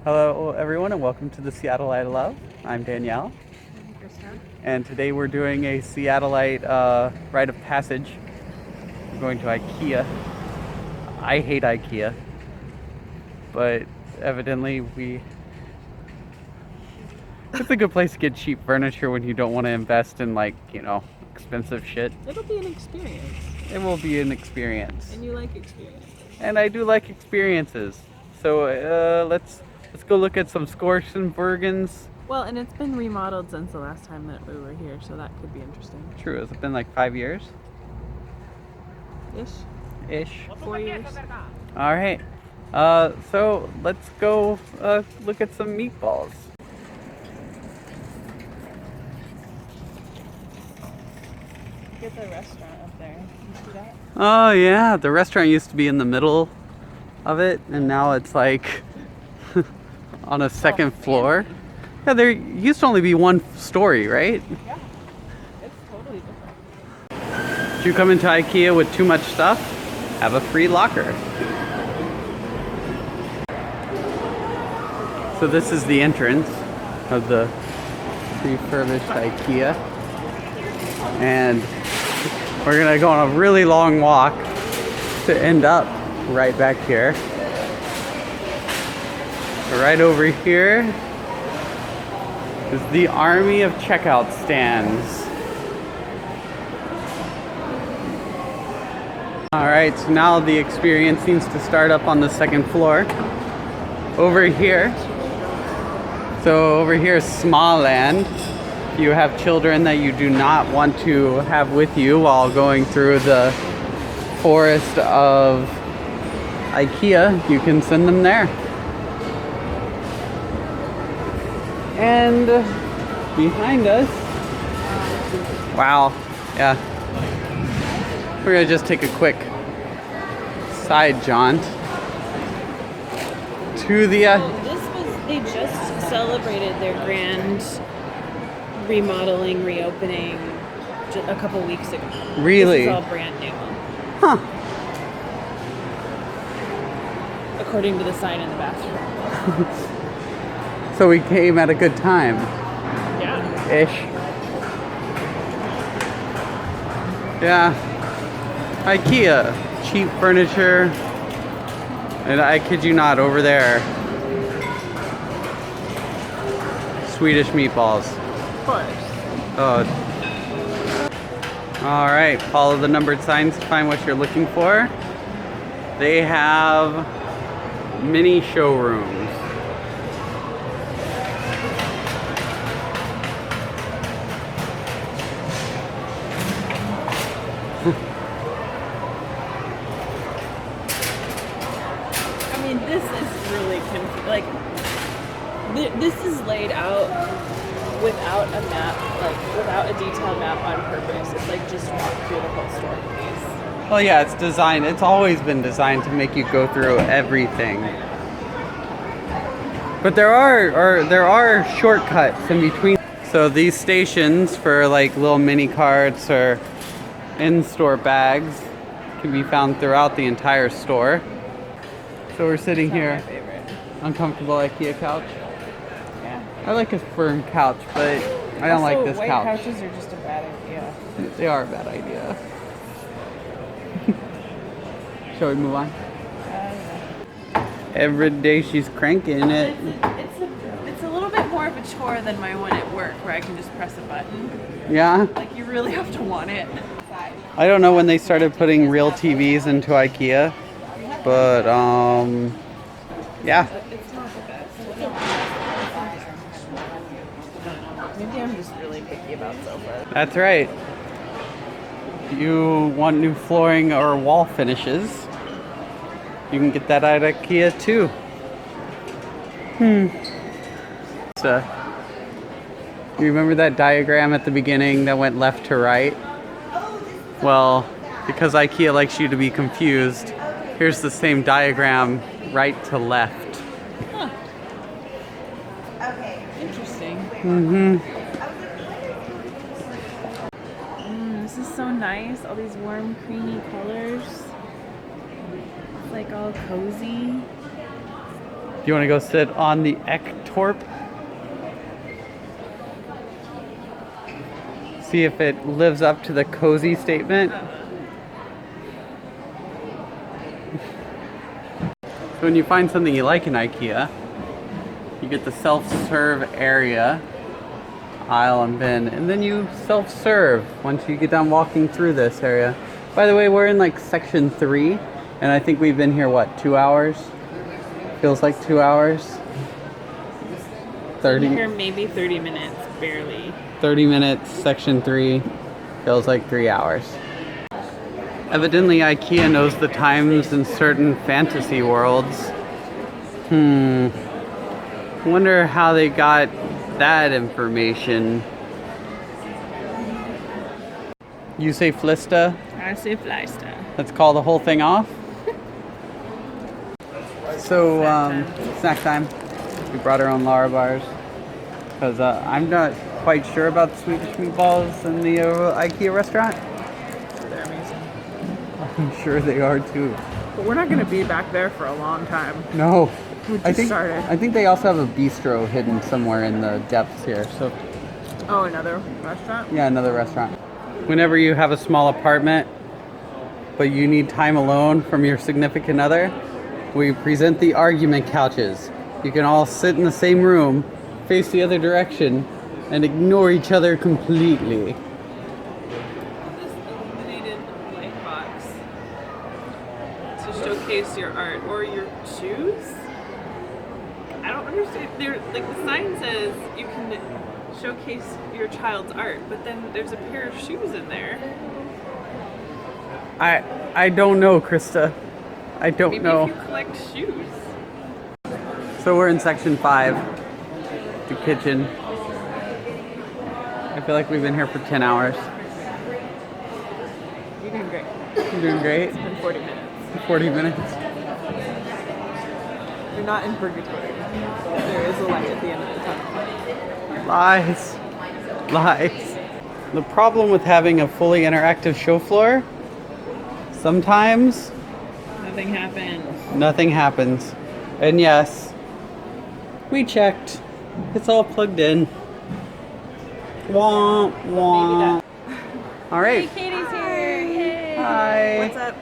Hello everyone and welcome to the Seattleite of Love. I'm Danielle. And today we're doing a Seattleite rite of passage. We're going to Ikea. I hate Ikea, but evidently it's a good place to get cheap furniture when you don't want to invest in expensive shit. It'll be an experience. It will be an experience. And you like experiences. And I do like experiences. So let's go look at some Skorstenbergens. Well, and it's been remodeled since the last time that we were here, so that could be interesting. True. Has it been like 5 years? Ish. 4 years. All right. So let's go look at some meatballs. Get the restaurant up there. You see that? Oh yeah, the restaurant used to be in the middle of it, and now it's like on a second floor. Yeah, there used to only be one story, right? Yeah. It's totally different. If you come into Ikea with too much stuff, have a free locker. So this is the entrance of the refurbished Ikea. And we're gonna go on a really long walk to end up right back here. Right over here is the army of checkout stands. Alright, so now the experience seems to start up on the second floor. Over here is Smaland. You have children that you do not want to have with you while going through the forest of Ikea, you can send them there. And behind us, wow, yeah, we're gonna just take a quick side jaunt to the They just celebrated their grand remodeling, reopening a couple weeks ago. Really? This is all brand new. Huh. According to the sign in the bathroom. So we came at a good time. Yeah. Ish. Yeah. Ikea. Cheap furniture. And I kid you not, over there, Swedish meatballs. Of course. Oh. Alright, follow the numbered signs to find what you're looking for. They have mini showrooms. I mean, this is really this is laid out without a map, without a detailed map on purpose. It's like just walk through the whole store, please. Well, yeah, it's always been designed to make you go through everything. But there are shortcuts in between. So these stations for like little mini carts or in-store bags can be found throughout the entire store. So we're sitting here, My favorite. uncomfortable IKEA couch. Yeah. I like a firm couch, but I don't like this white couch. Couches are just a bad idea. They are a bad idea. Shall we move on? Every day she's cranking it. It's a little bit more of a chore than my one at work where I can just press a button. Yeah? Like you really have to want it. I don't know when they started putting real TVs into IKEA, but yeah. It's not the best. Maybe I'm just really picky about sofas. That's right. If you want new flooring or wall finishes, you can get that at IKEA too. So, you remember that diagram at the beginning that went left to right? Well, because IKEA likes you to be confused, here's the same diagram right to left. Huh. Interesting. This is so nice. All these warm, creamy colors. It's like all cozy. you want to go sit on the Ektorp? See if it lives up to the cozy statement. So when you find something you like in IKEA, you get the self-serve area, aisle and bin, and then you self-serve once you get done walking through this area. By the way, we're in like section 3, and I think we've been here, what, 2 hours? Feels like 2 hours. 30. Here maybe 30 minutes, barely. 30 minutes, section 3, feels like 3 hours. Evidently IKEA knows the times in certain fantasy worlds. Wonder how they got that information. You say Flista? I say Flysta. Let's call the whole thing off. So, snack time. We brought our own Lara bars. Because I'm not quite sure about the Swedish meatballs in the IKEA restaurant. They're amazing. I'm sure they are too. But we're not going to be back there for a long time. No. We just started. I think they also have a bistro hidden somewhere in the depths here. So. Oh, another restaurant? Yeah, another restaurant. Whenever you have a small apartment, but you need time alone from your significant other, we present the argument couches. You can all sit in the same room, face the other direction, and ignore each other completely. This illuminated light box to showcase your art or your shoes. I don't understand. There, like the sign says, you can showcase your child's art, but then there's a pair of shoes in there. I don't know, Krista. I don't Maybe know. if you collect shoes. So we're in section 5, the kitchen. I feel like we've been here for 10 hours. You're doing great. You're doing great. It's been 40 minutes. 40 minutes. You're not in purgatory. There is a light at the end of the tunnel. Lies. Lies. The problem with having a fully interactive show floor, sometimes Nothing happened. nothing happens. And yes, we checked. It's all plugged in. Wah, wah. All right. Hey, Katie's here. Hey. Hi. What's up?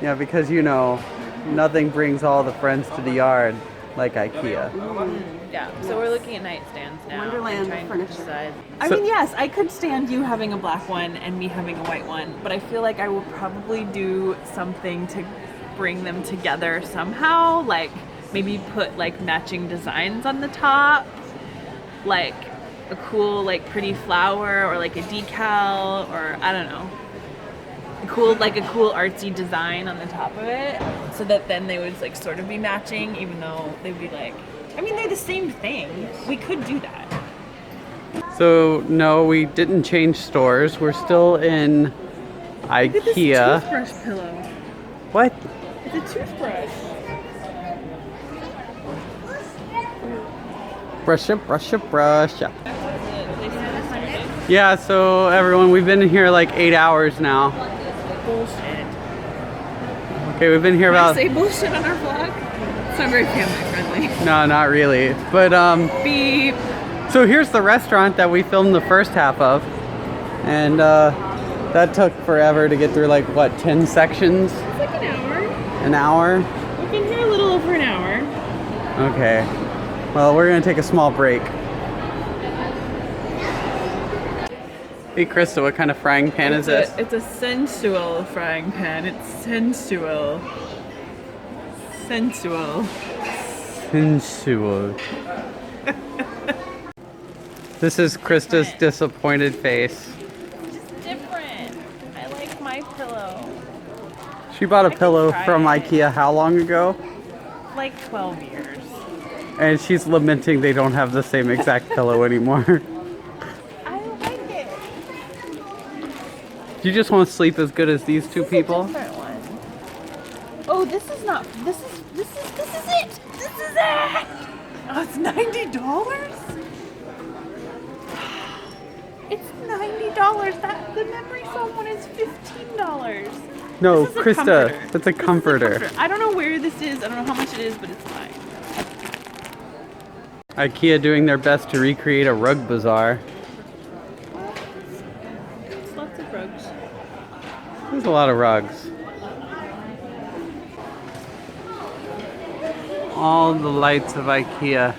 Yeah, because you know, nothing brings all the friends to the yard like IKEA. Yeah, so we're looking at nightstands now. Wonderland and trying furniture. to decide. So- I mean, yes, I could stand you having a black one and me having a white one, but I feel like I will probably do something to bring them together somehow. Like maybe put like matching designs on the top, like a cool like pretty flower or like a decal or I don't know. A cool artsy design on the top of it, so that then they would like sort of be matching, even though they'd be like, I mean, they're the same thing. We could do that. So no, we didn't change stores. We're still in Look at this IKEA. toothbrush pillow. What? It's a toothbrush. Brush up, brush up, brush up. They said it's Saturday. Yeah, so everyone, we've been here like 8 hours now. Bullshit. Okay, we've been here Can I about... say bullshit on our vlog? It's not very family friendly. No, not really. But Beep. so here's the restaurant that we filmed the first half of. And that took forever to get through, like what, 10 sections? It's like an hour. An hour? We've been here a little over an hour. Okay. Well, we're gonna take a small break. Hey Krista, what kind of frying pan is this? It's a sensual frying pan. It's sensual. Sensual. Sensual. This is Krista's disappointed face. Just different. I like my pillow. She bought a could pillow try from it. IKEA how long ago? Like 12 years. And she's lamenting they don't have the same exact pillow anymore. I like it. Do you just want to sleep as good as these two people? Different one. Oh, this is not. This is it. This is it. Oh, it's $90. It's $90. The memory foam one is $15. No, This is a Krista, comforter. that's a comforter. I don't know where this is. I don't know how much it is, but it's fine. Ikea doing their best to recreate a rug bazaar. It's lots of rugs. There's a lot of rugs. All the lights of Ikea.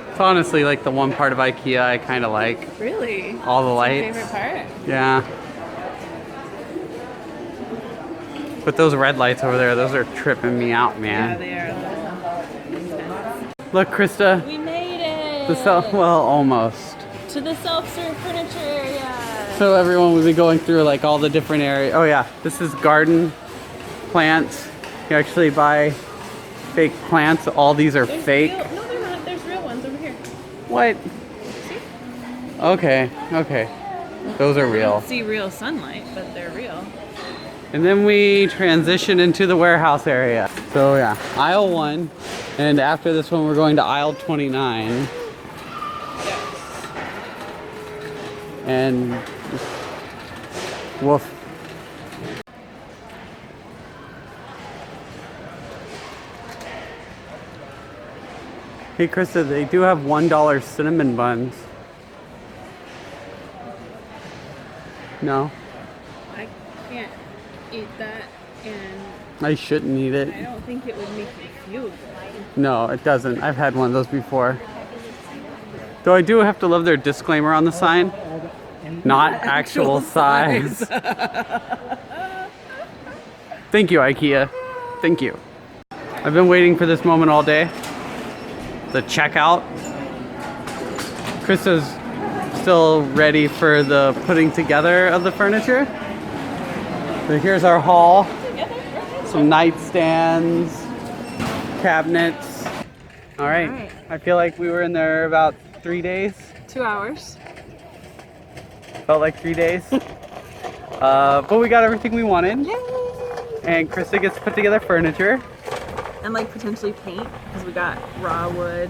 It's honestly like the one part of Ikea I kind of like. Really? All the That's your lights. favorite part? Yeah. But those red lights over there, those are tripping me out, Yeah, man. they are a little intense. Look, Krista. We made it! Well, almost. To the self-serve furniture area! So everyone will be going through like all the different areas. Oh yeah, this is garden plants. You actually buy fake plants. All these are fake. No, they're not. There's real ones over here. What? See? Okay, okay. Those are I real. don't see real sunlight, but they're real. And then we transition into the warehouse area. So yeah, aisle 1. And after this one, we're going to aisle 29. And woof. Hey Krista, they do have $1 cinnamon buns. No, I can't eat that, and I shouldn't eat it. I don't think it would make me feel good. No, it doesn't. I've had one of those before. Though I do have to love their disclaimer on the sign. Not actual size. Thank you, Ikea. Thank you. I've been waiting for this moment all day. The checkout. Krista's still ready for the putting together of the furniture. So here's our haul. Some nightstands, cabinets. All right. I feel like we were in there about 3 days. 2 hours. Felt like 3 days. But we got everything we wanted. Yay! And Krista gets to put together furniture. And like potentially paint, because we got raw wood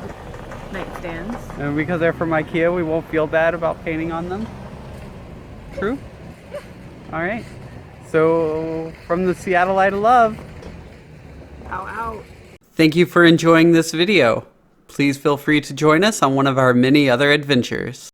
nightstands. And because they're from Ikea, we won't feel bad about painting on them. True? All right. So from the Seattleite of Love. Ow, ow. Thank you for enjoying this video. Please feel free to join us on one of our many other adventures.